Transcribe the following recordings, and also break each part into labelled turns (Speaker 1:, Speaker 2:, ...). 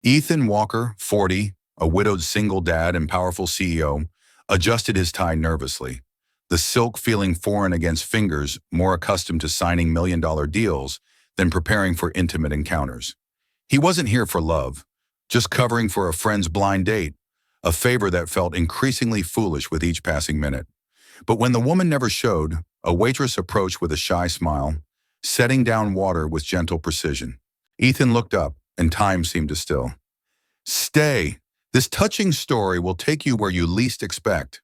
Speaker 1: Ethan Walker, 40, a widowed single dad and powerful CEO, adjusted his tie nervously, the silk feeling foreign against fingers more accustomed to signing million-dollar deals than preparing for intimate encounters. He wasn't here for love, just covering for a friend's blind date, a favor that felt increasingly foolish with each passing minute. But when the woman never showed, a waitress approached with a shy smile, setting down water with gentle precision. Ethan looked up, and time seemed to still. "Stay. This touching story will take you where you least expect."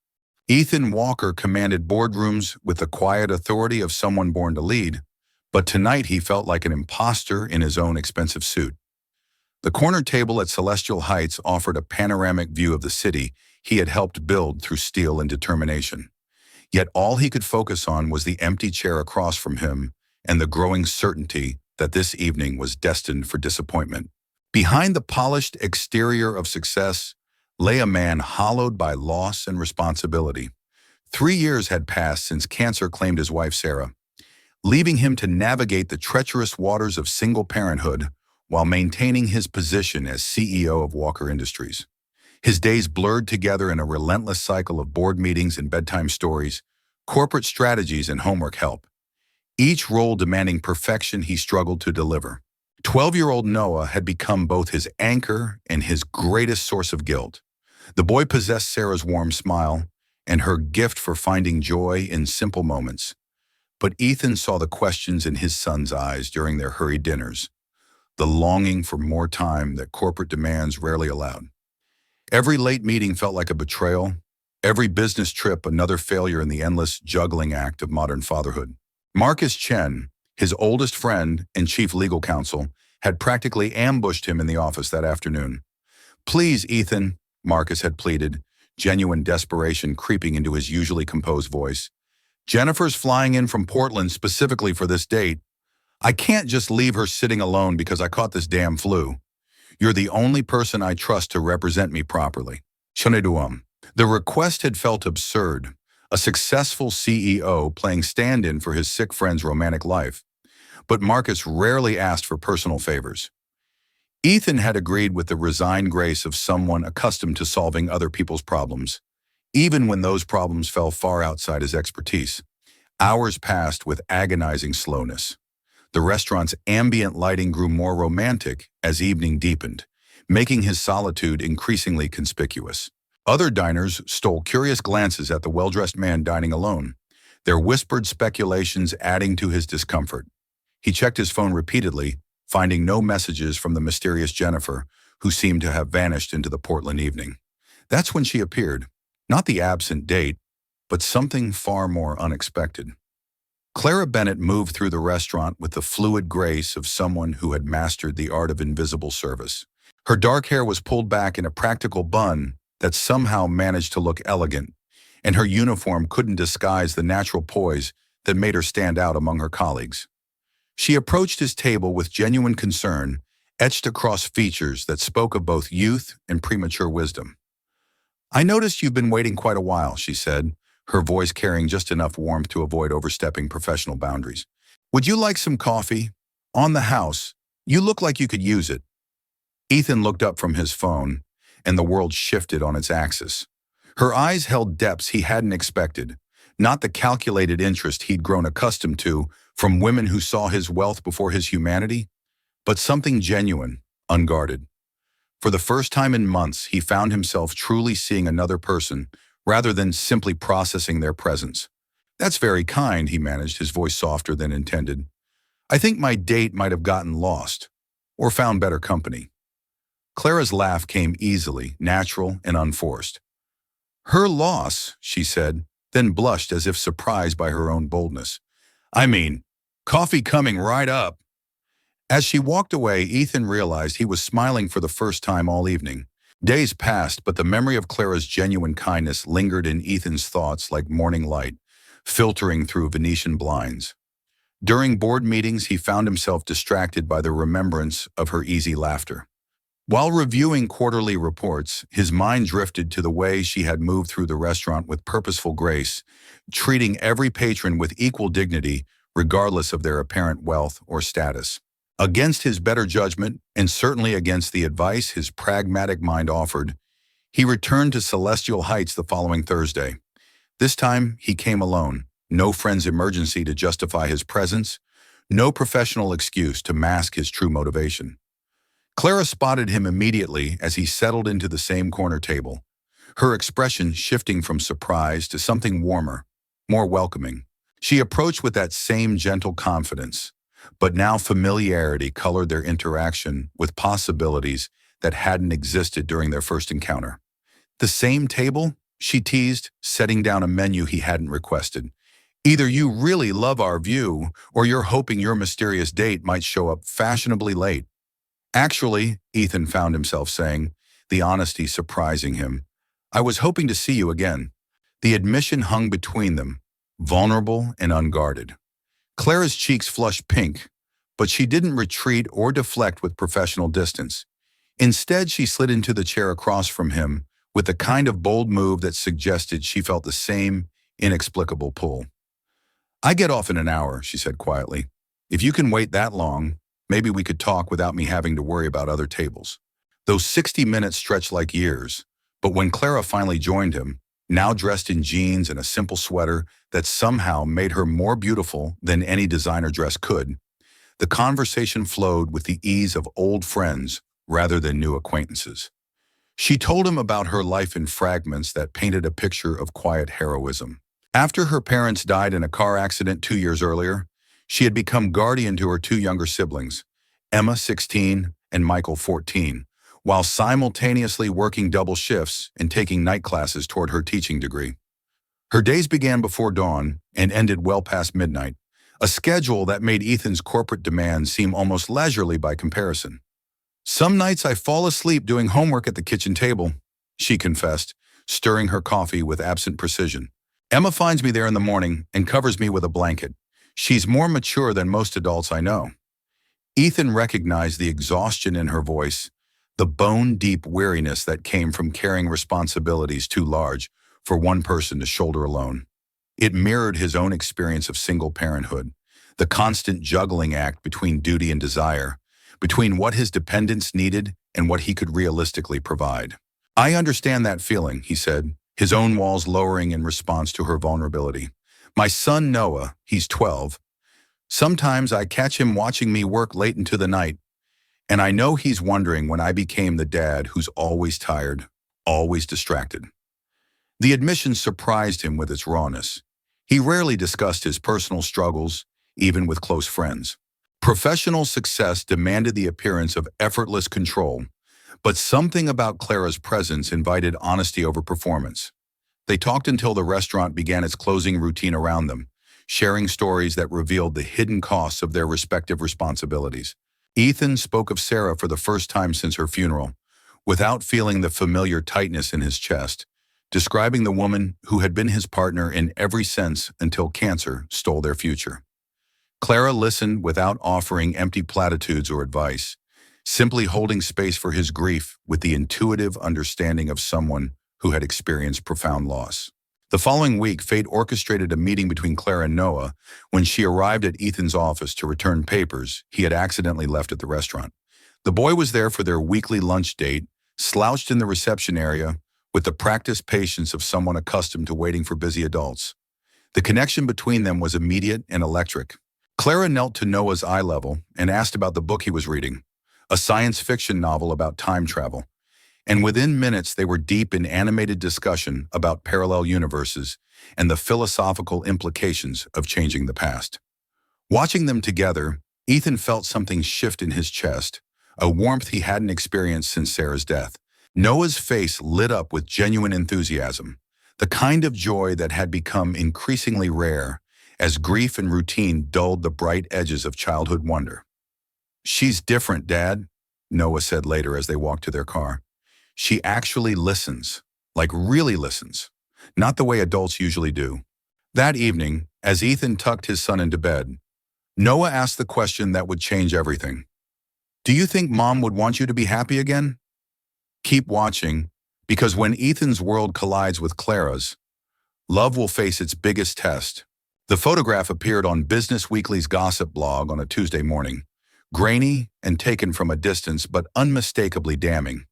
Speaker 1: Ethan Walker commanded boardrooms with the quiet authority of someone born to lead, but tonight he felt like an imposter in his own expensive suit. The corner table at Celestial Heights offered a panoramic view of the city he had helped build through steel and determination. Yet all he could focus on was the empty chair across from him and the growing certainty that this evening was destined for disappointment. Behind the polished exterior of success lay a man hollowed by loss and responsibility. 3 years had passed since cancer claimed his wife Sarah, leaving him to navigate the treacherous waters of single parenthood while maintaining his position as CEO of Walker Industries. His days blurred together in a relentless cycle of board meetings and bedtime stories, corporate strategies and homework help. Each role demanding perfection he struggled to deliver. 12-year-old Noah had become both his anchor and his greatest source of guilt. The boy possessed Sarah's warm smile and her gift for finding joy in simple moments. But Ethan saw the questions in his son's eyes during their hurried dinners, the longing for more time that corporate demands rarely allowed. Every late meeting felt like a betrayal, every business trip another failure in the endless juggling act of modern fatherhood. Marcus Chen, his oldest friend and chief legal counsel, had practically ambushed him in the office that afternoon. "Please, Ethan," Marcus had pleaded, genuine desperation creeping into his usually composed voice. "Jennifer's flying in from Portland specifically for this date. I can't just leave her sitting alone because I caught this damn flu. You're the only person I trust to represent me properly." Choneduam. The request had felt absurd, a successful CEO playing stand-in for his sick friend's romantic life. But Marcus rarely asked for personal favors. Ethan had agreed with the resigned grace of someone accustomed to solving other people's problems, even when those problems fell far outside his expertise. Hours passed with agonizing slowness. The restaurant's ambient lighting grew more romantic as evening deepened, making his solitude increasingly conspicuous. Other diners stole curious glances at the well-dressed man dining alone, their whispered speculations adding to his discomfort. He checked his phone repeatedly, finding no messages from the mysterious Jennifer, who seemed to have vanished into the Portland evening. That's when she appeared, not the absent date, but something far more unexpected. Clara Bennett moved through the restaurant with the fluid grace of someone who had mastered the art of invisible service. Her dark hair was pulled back in a practical bun that somehow managed to look elegant, and her uniform couldn't disguise the natural poise that made her stand out among her colleagues. She approached his table with genuine concern, etched across features that spoke of both youth and premature wisdom. "I noticed you've been waiting quite a while," she said, her voice carrying just enough warmth to avoid overstepping professional boundaries. "Would you like some coffee? On the house. You look like you could use it." Ethan looked up from his phone, and the world shifted on its axis. Her eyes held depths he hadn't expected, not the calculated interest he'd grown accustomed to from women who saw his wealth before his humanity, but something genuine, unguarded. For the first time in months, he found himself truly seeing another person rather than simply processing their presence. "That's very kind," he managed, his voice softer than intended. "I think my date might have gotten lost, or found better company." Clara's laugh came easily, natural, and unforced. "Her loss," she said, then blushed as if surprised by her own boldness. "I mean, coffee coming right up." As she walked away, Ethan realized he was smiling for the first time all evening. Days passed, but the memory of Clara's genuine kindness lingered in Ethan's thoughts like morning light, filtering through Venetian blinds. During board meetings, he found himself distracted by the remembrance of her easy laughter. While reviewing quarterly reports, his mind drifted to the way she had moved through the restaurant with purposeful grace, treating every patron with equal dignity, regardless of their apparent wealth or status. Against his better judgment, and certainly against the advice his pragmatic mind offered, he returned to Celestial Heights the following Thursday. This time, he came alone. No friend's emergency to justify his presence, no professional excuse to mask his true motivation. Clara spotted him immediately as he settled into the same corner table, her expression shifting from surprise to something warmer, more welcoming. She approached with that same gentle confidence, but now familiarity colored their interaction with possibilities that hadn't existed during their first encounter. The same table? She teased, setting down a menu he hadn't requested. Either you really love our view, or you're hoping your mysterious date might show up fashionably late. Actually, Ethan found himself saying, the honesty surprising him, I was hoping to see you again. The admission hung between them, vulnerable and unguarded. Clara's cheeks flushed pink, but she didn't retreat or deflect with professional distance. Instead, she slid into the chair across from him with the kind of bold move that suggested she felt the same inexplicable pull. I get off in an hour, she said quietly. If you can wait that long, maybe we could talk without me having to worry about other tables. Those 60 minutes stretched like years, but when Clara finally joined him, now dressed in jeans and a simple sweater that somehow made her more beautiful than any designer dress could, the conversation flowed with the ease of old friends rather than new acquaintances. She told him about her life in fragments that painted a picture of quiet heroism. After her parents died in a car accident 2 years earlier, she had become guardian to her two younger siblings, Emma, 16, and Michael, 14, while simultaneously working double shifts and taking night classes toward her teaching degree. Her days began before dawn and ended well past midnight, a schedule that made Ethan's corporate demands seem almost leisurely by comparison. Some nights I fall asleep doing homework at the kitchen table, she confessed, stirring her coffee with absent precision. Emma finds me there in the morning and covers me with a blanket. She's more mature than most adults I know. Ethan recognized the exhaustion in her voice, the bone-deep weariness that came from carrying responsibilities too large for one person to shoulder alone. It mirrored his own experience of single parenthood, the constant juggling act between duty and desire, between what his dependents needed and what he could realistically provide. I understand that feeling, he said, his own walls lowering in response to her vulnerability. My son Noah, he's 12. Sometimes I catch him watching me work late into the night, and I know he's wondering when I became the dad who's always tired, always distracted. The admission surprised him with its rawness. He rarely discussed his personal struggles, even with close friends. Professional success demanded the appearance of effortless control, but something about Clara's presence invited honesty over performance. They talked until the restaurant began its closing routine around them, sharing stories that revealed the hidden costs of their respective responsibilities. Ethan spoke of Sarah for the first time since her funeral, without feeling the familiar tightness in his chest, describing the woman who had been his partner in every sense until cancer stole their future. Clara listened without offering empty platitudes or advice, simply holding space for his grief with the intuitive understanding of someone who had experienced profound loss. The following week, fate orchestrated a meeting between Clara and Noah when she arrived at Ethan's office to return papers he had accidentally left at the restaurant. The boy was there for their weekly lunch date, slouched in the reception area with the practiced patience of someone accustomed to waiting for busy adults. The connection between them was immediate and electric. Clara knelt to Noah's eye level and asked about the book he was reading, a science fiction novel about time travel. And within minutes, they were deep in animated discussion about parallel universes and the philosophical implications of changing the past. Watching them together, Ethan felt something shift in his chest, a warmth he hadn't experienced since Sarah's death. Noah's face lit up with genuine enthusiasm, the kind of joy that had become increasingly rare as grief and routine dulled the bright edges of childhood wonder. She's different, Dad, Noah said later as they walked to their car. She actually listens, like really listens, not the way adults usually do. That evening, as Ethan tucked his son into bed, Noah asked the question that would change everything. Do you think Mom would want you to be happy again? Keep watching, because when Ethan's world collides with Clara's, love will face its biggest test. The photograph appeared on Business Weekly's gossip blog on a Tuesday morning, grainy and taken from a distance but unmistakably damning.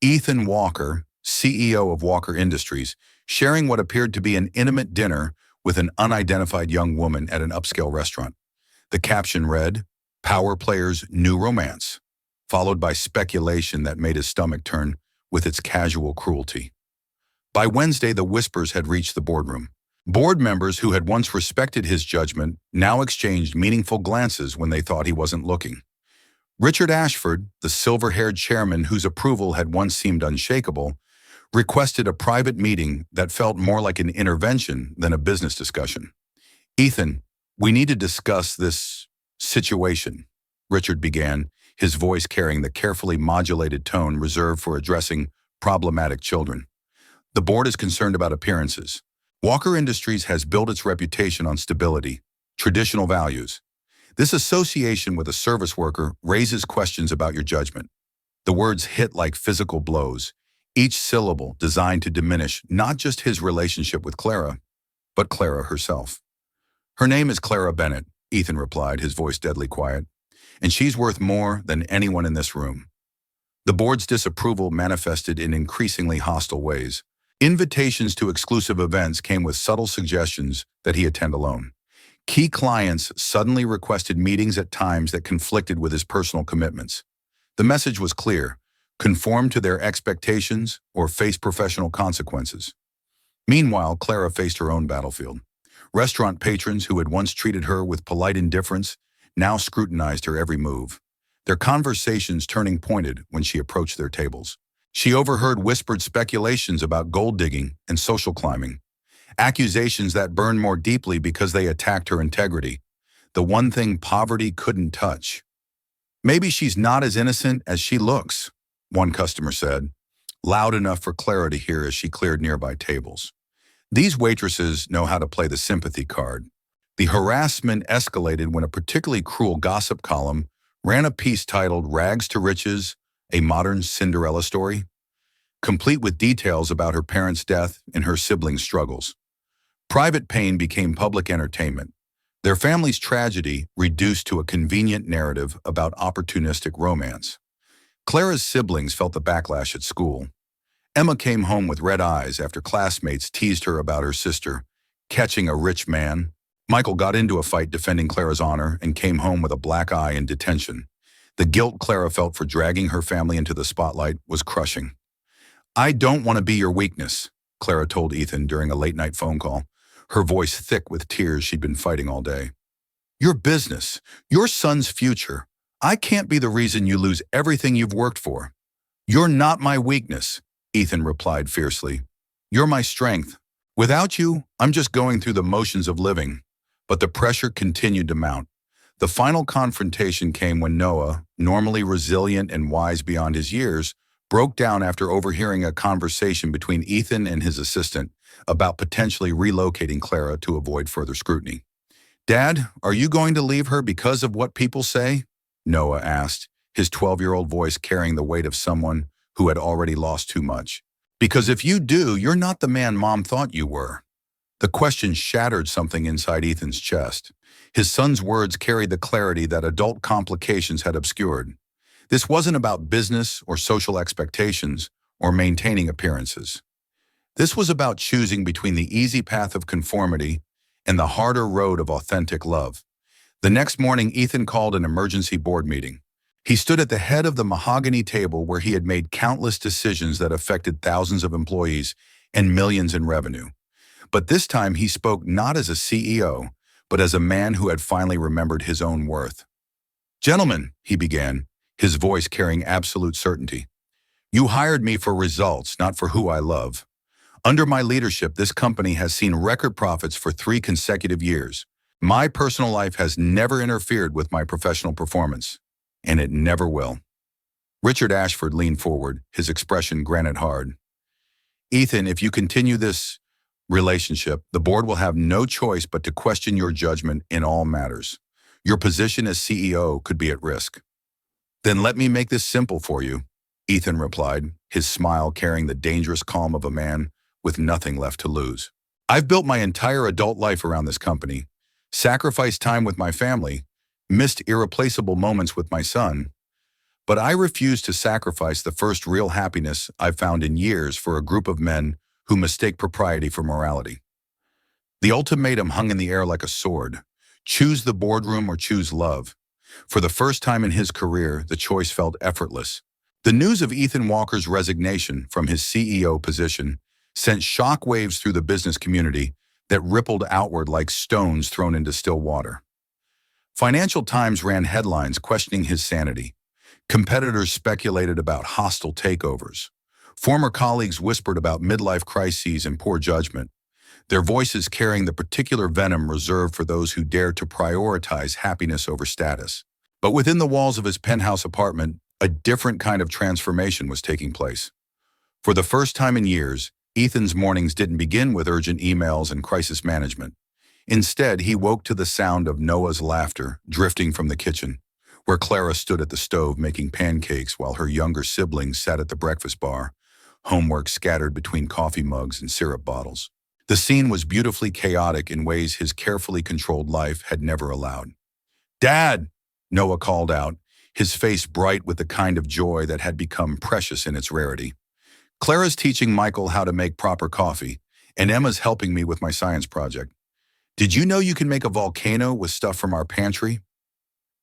Speaker 1: Ethan Walker, CEO of Walker Industries, sharing what appeared to be an intimate dinner with an unidentified young woman at an upscale restaurant. The caption read, "Power Player's New Romance," followed by speculation that made his stomach turn with its casual cruelty. By Wednesday, the whispers had reached the boardroom. Board members who had once respected his judgment now exchanged meaningful glances when they thought he wasn't looking. Richard Ashford, the silver-haired chairman whose approval had once seemed unshakable, requested a private meeting that felt more like an intervention than a business discussion. "Ethan, we need to discuss this situation," Richard began, his voice carrying the carefully modulated tone reserved for addressing problematic children. "The board is concerned about appearances. Walker Industries has built its reputation on stability, traditional values. This association with a service worker raises questions about your judgment." The words hit like physical blows, each syllable designed to diminish not just his relationship with Clara, but Clara herself. "Her name is Clara Bennett," Ethan replied, his voice deadly quiet, "and she's worth more than anyone in this room." The board's disapproval manifested in increasingly hostile ways. Invitations to exclusive events came with subtle suggestions that he attend alone. Key clients suddenly requested meetings at times that conflicted with his personal commitments. The message was clear: conform to their expectations or face professional consequences. Meanwhile, Clara faced her own battlefield. Restaurant patrons who had once treated her with polite indifference now scrutinized her every move, their conversations turning pointed when she approached their tables. She overheard whispered speculations about gold digging and social climbing, accusations that burned more deeply because they attacked her integrity, the one thing poverty couldn't touch. "Maybe she's not as innocent as she looks," one customer said, loud enough for Clara to hear as she cleared nearby tables. These waitresses know how to play the sympathy card. The harassment escalated when a particularly cruel gossip column ran a piece titled "Rags to Riches, a Modern Cinderella Story," complete with details about her parents' death and her siblings' struggles. Private pain became public entertainment, their family's tragedy reduced to a convenient narrative about opportunistic romance. Clara's siblings felt the backlash at school. Emma came home with red eyes after classmates teased her about her sister catching a rich man. Michael got into a fight defending Clara's honor and came home with a black eye in detention. The guilt Clara felt for dragging her family into the spotlight was crushing. "I don't want to be your weakness," Clara told Ethan during a late-night phone call, her voice thick with tears she'd been fighting all day. "Your business, your son's future. I can't be the reason you lose everything you've worked for." "You're not my weakness," Ethan replied fiercely. "You're my strength. Without you, I'm just going through the motions of living." But the pressure continued to mount. The final confrontation came when Noah, normally resilient and wise beyond his years, broke down after overhearing a conversation between Ethan and his assistant about potentially relocating Clara to avoid further scrutiny. "Dad, are you going to leave her because of what people say?" Noah asked, his 12-year-old voice carrying the weight of someone who had already lost too much. "Because if you do, you're not the man Mom thought you were." The question shattered something inside Ethan's chest. His son's words carried the clarity that adult complications had obscured. This wasn't about business or social expectations or maintaining appearances. This was about choosing between the easy path of conformity and the harder road of authentic love. The next morning, Ethan called an emergency board meeting. He stood at the head of the mahogany table where he had made countless decisions that affected thousands of employees and millions in revenue. But this time he spoke not as a CEO, but as a man who had finally remembered his own worth. "Gentlemen," he began, his voice carrying absolute certainty, "you hired me for results, not for who I love. Under my leadership, this company has seen record profits for 3 consecutive years. My personal life has never interfered with my professional performance, and it never will." Richard Ashford leaned forward, his expression granite hard. "Ethan, if you continue this relationship, the board will have no choice but to question your judgment in all matters. Your position as CEO could be at risk." "Then let me make this simple for you," Ethan replied, his smile carrying the dangerous calm of a man with nothing left to lose. "I've built my entire adult life around this company, sacrificed time with my family, missed irreplaceable moments with my son, but I refuse to sacrifice the first real happiness I've found in years for a group of men who mistake propriety for morality. The ultimatum hung in the air like a sword. Choose the boardroom or choose love. For the first time in his career, the choice felt effortless. The news of Ethan Walker's resignation from his CEO position sent shockwaves through the business community that rippled outward like stones thrown into still water. Financial Times ran headlines questioning his sanity. Competitors speculated about hostile takeovers. Former colleagues whispered about midlife crises and poor judgment, their voices carrying the particular venom reserved for those who dared to prioritize happiness over status. But within the walls of his penthouse apartment, a different kind of transformation was taking place. For the first time in years, Ethan's mornings didn't begin with urgent emails and crisis management. Instead, he woke to the sound of Noah's laughter drifting from the kitchen, where Clara stood at the stove making pancakes while her younger siblings sat at the breakfast bar, homework scattered between coffee mugs and syrup bottles. The scene was beautifully chaotic in ways his carefully controlled life had never allowed. "Dad!" Noah called out, his face bright with the kind of joy that had become precious in its rarity. "Clara's teaching Michael how to make proper coffee, and Emma's helping me with my science project. Did you know you can make a volcano with stuff from our pantry?"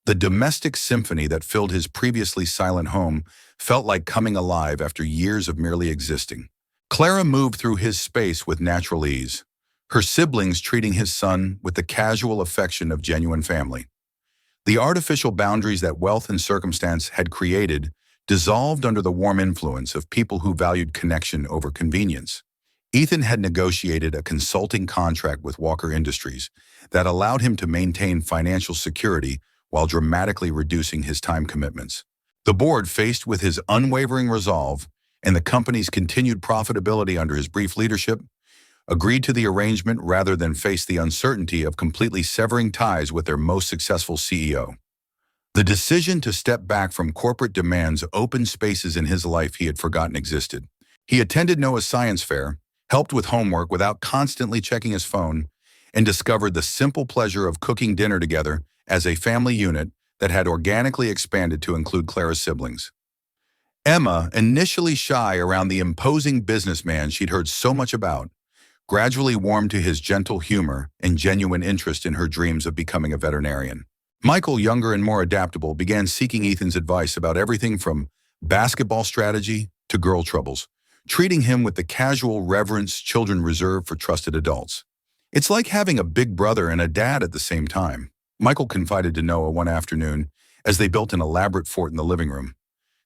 Speaker 1: The domestic symphony that filled his previously silent home felt like coming alive after years of merely existing. Clara moved through his space with natural ease, her siblings treating his son with the casual affection of genuine family. The artificial boundaries that wealth and circumstance had created dissolved under the warm influence of people who valued connection over convenience. Ethan had negotiated a consulting contract with Walker Industries that allowed him to maintain financial security while dramatically reducing his time commitments. The board, faced with his unwavering resolve and the company's continued profitability under his brief leadership, agreed to the arrangement rather than face the uncertainty of completely severing ties with their most successful CEO. The decision to step back from corporate demands opened spaces in his life he had forgotten existed. He attended Noah's science fair, helped with homework without constantly checking his phone, and discovered the simple pleasure of cooking dinner together as a family unit that had organically expanded to include Clara's siblings. Emma, initially shy around the imposing businessman she'd heard so much about, gradually warmed to his gentle humor and genuine interest in her dreams of becoming a veterinarian. Michael, younger and more adaptable, began seeking Ethan's advice about everything from basketball strategy to girl troubles, treating him with the casual reverence children reserve for trusted adults. "It's like having a big brother and a dad at the same time," Michael confided to Noah one afternoon as they built an elaborate fort in the living room.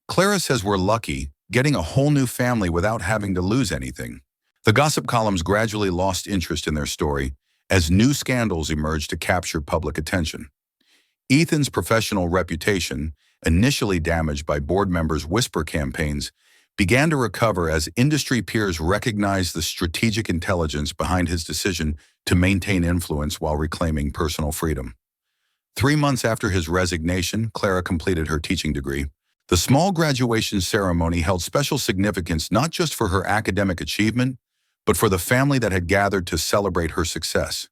Speaker 1: "Clara says we're lucky, getting a whole new family without having to lose anything." The gossip columns gradually lost interest in their story as new scandals emerged to capture public attention. Ethan's professional reputation, initially damaged by board members' whisper campaigns, began to recover as industry peers recognized the strategic intelligence behind his decision to maintain influence while reclaiming personal freedom. 3 months after his resignation, Clara completed her teaching degree. The small graduation ceremony held special significance not just for her academic achievement, but for the family that had gathered to celebrate her success.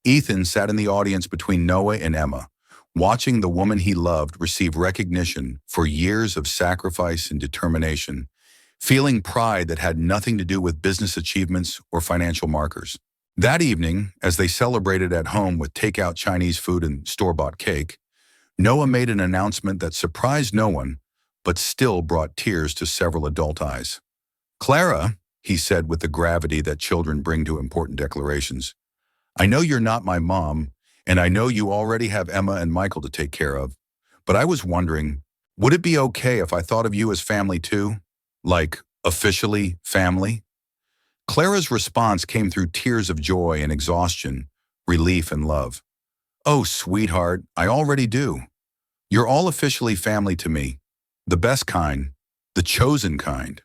Speaker 1: Ethan sat in the audience between Noah and Emma, watching the woman he loved receive recognition for years of sacrifice and determination, feeling pride that had nothing to do with business achievements or financial markers. That evening, as they celebrated at home with takeout Chinese food and store-bought cake, Noah made an announcement that surprised no one, but still brought tears to several adult eyes. "Clara," he said with the gravity that children bring to important declarations, "I know you're not my mom, and I know you already have Emma and Michael to take care of, but I was wondering, would it be okay if I thought of you as family too? Like, officially family?" Clara's response came through tears of joy and exhaustion, relief and love. "Oh, sweetheart, I already do. You're all officially family to me. The best kind, the chosen kind."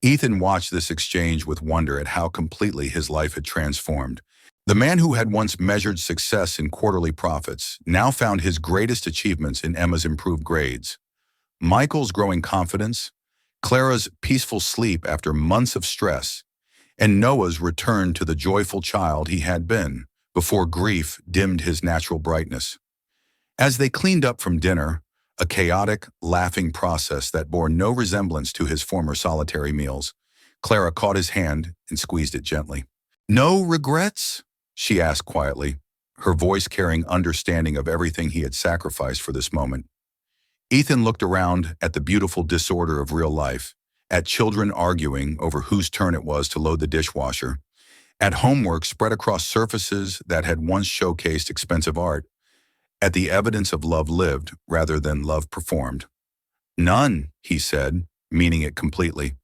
Speaker 1: Ethan watched this exchange with wonder at how completely his life had transformed. The man who had once measured success in quarterly profits now found his greatest achievements in Emma's improved grades, Michael's growing confidence, Clara's peaceful sleep after months of stress, and Noah's return to the joyful child he had been before grief dimmed his natural brightness. As they cleaned up from dinner, a chaotic, laughing process that bore no resemblance to his former solitary meals, Clara caught his hand and squeezed it gently. "No regrets?" she asked quietly, her voice carrying understanding of everything he had sacrificed for this moment. Ethan looked around at the beautiful disorder of real life, at children arguing over whose turn it was to load the dishwasher, at homework spread across surfaces that had once showcased expensive art, at the evidence of love lived rather than love performed. "None," he said, meaning it completely.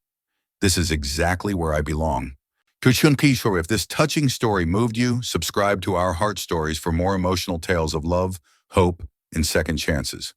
Speaker 1: "This is exactly where I belong." If this touching story moved you, subscribe to our Heart Stories for more emotional tales of love, hope, and second chances.